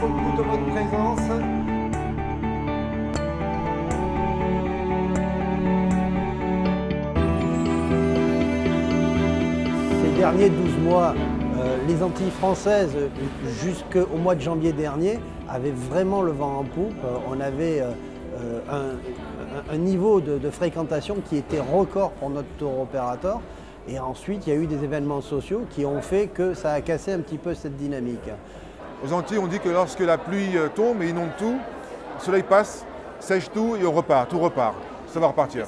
beaucoup de votre présence. Ces derniers 12 mois, les Antilles françaises, jusqu'au mois de janvier dernier, avaient vraiment le vent en poupe. On avait un niveau de fréquentation qui était record pour notre tour opérateur. Et ensuite, il y a eu des événements sociaux qui ont fait que ça a cassé un petit peu cette dynamique. Aux Antilles, on dit que lorsque la pluie tombe et inonde tout, le soleil passe, sèche tout et on repart, tout repart. Ça va repartir.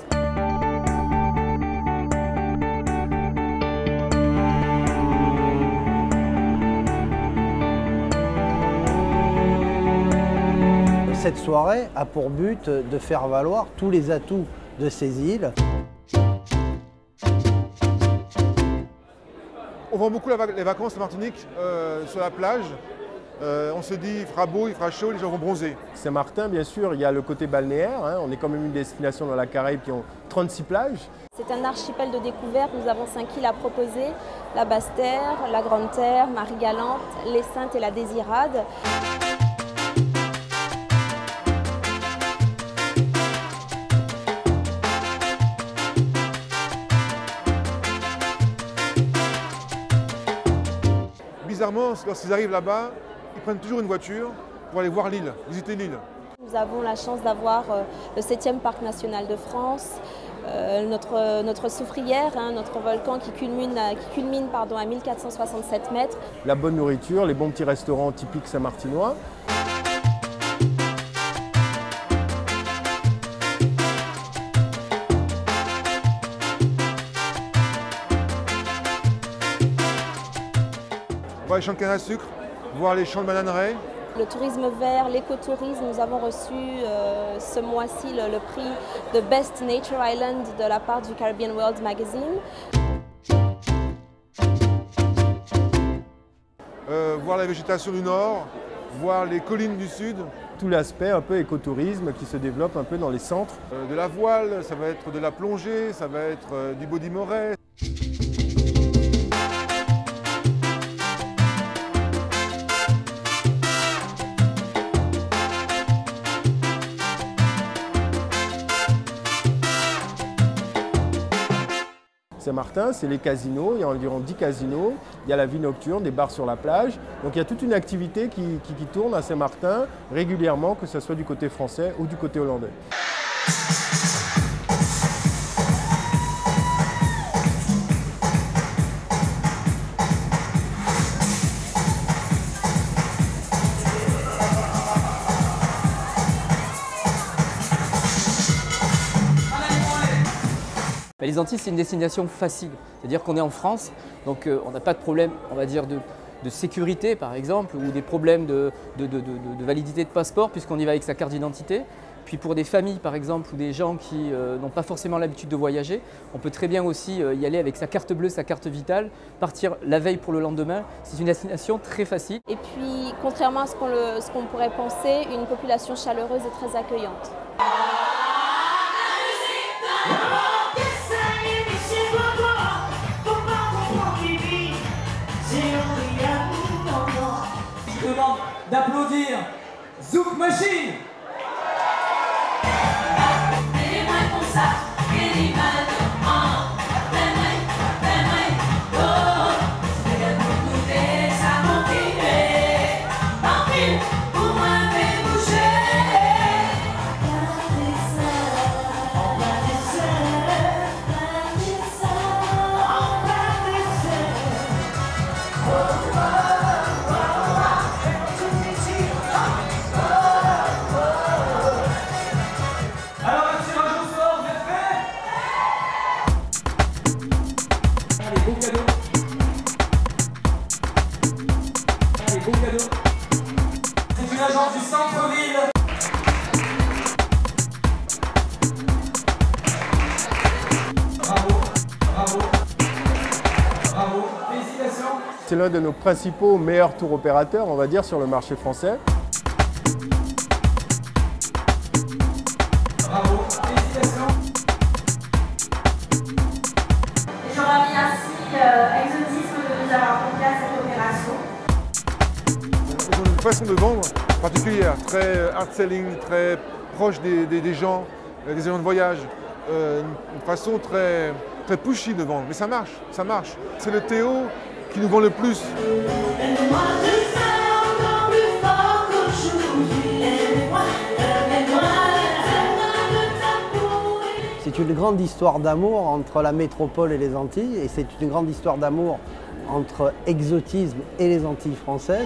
Cette soirée a pour but de faire valoir tous les atouts de ces îles. On vend beaucoup les vacances à Martinique sur la plage. On se dit il fera beau, il fera chaud, les gens vont bronzer. Saint-Martin, bien sûr, il y a le côté balnéaire. On est quand même une destination dans la Caraïbe qui ont 36 plages. C'est un archipel de découverte. Nous avons 5 îles à proposer. La Basse-Terre, la Grande-Terre, Marie-Galante, les Saintes et la Désirade. Bizarrement, lorsqu'ils arrivent là-bas, ils prennent toujours une voiture pour aller voir l'île, visiter l'île. Nous avons la chance d'avoir le 7e parc national de France, notre soufrière, notre volcan qui culmine à 1467 mètres. La bonne nourriture, les bons petits restaurants typiques saint-martinois. Voir les champs de canne à sucre, voir les champs de bananeraies. Le tourisme vert, l'écotourisme, nous avons reçu ce mois-ci le prix de Best Nature Island de la part du Caribbean World Magazine. Voir la végétation du nord, voir les collines du sud. Tout l'aspect un peu écotourisme qui se développe un peu dans les centres. De la voile, ça va être de la plongée, ça va être du body moret. Saint-Martin, c'est les casinos, il y a environ 10 casinos, il y a la vie nocturne, des bars sur la plage. Donc il y a toute une activité qui tourne à Saint-Martin régulièrement, que ce soit du côté français ou du côté hollandais. Les Antilles, c'est une destination facile, c'est-à-dire qu'on est en France, donc on n'a pas de problème, on va dire, de sécurité par exemple, ou des problèmes de validité de passeport, puisqu'on y va avec sa carte d'identité. Puis pour des familles par exemple, ou des gens qui n'ont pas forcément l'habitude de voyager, on peut très bien aussi y aller avec sa carte bleue, sa carte vitale, partir la veille pour le lendemain. C'est une destination très facile. Et puis, contrairement à ce qu'on pourrait penser, une population chaleureuse et très accueillante. Je demande d'applaudir Zouk Machine. C'est une agence du centre-ville. Bravo, bravo, bravo, félicitations. C'est l'un de nos principaux meilleurs tours opérateurs, on va dire, sur le marché français. Bravo, félicitations. Je remercie Exotisme de nous avoir confié à cette opération. façon de vendre particulière, très hard selling, très proche des gens, des agents de voyage, une façon très, très pushy de vendre. Mais ça marche, ça marche. C'est le Théo qui nous vend le plus. C'est une grande histoire d'amour entre la métropole et les Antilles, et c'est une grande histoire d'amour entre exotisme et les Antilles françaises.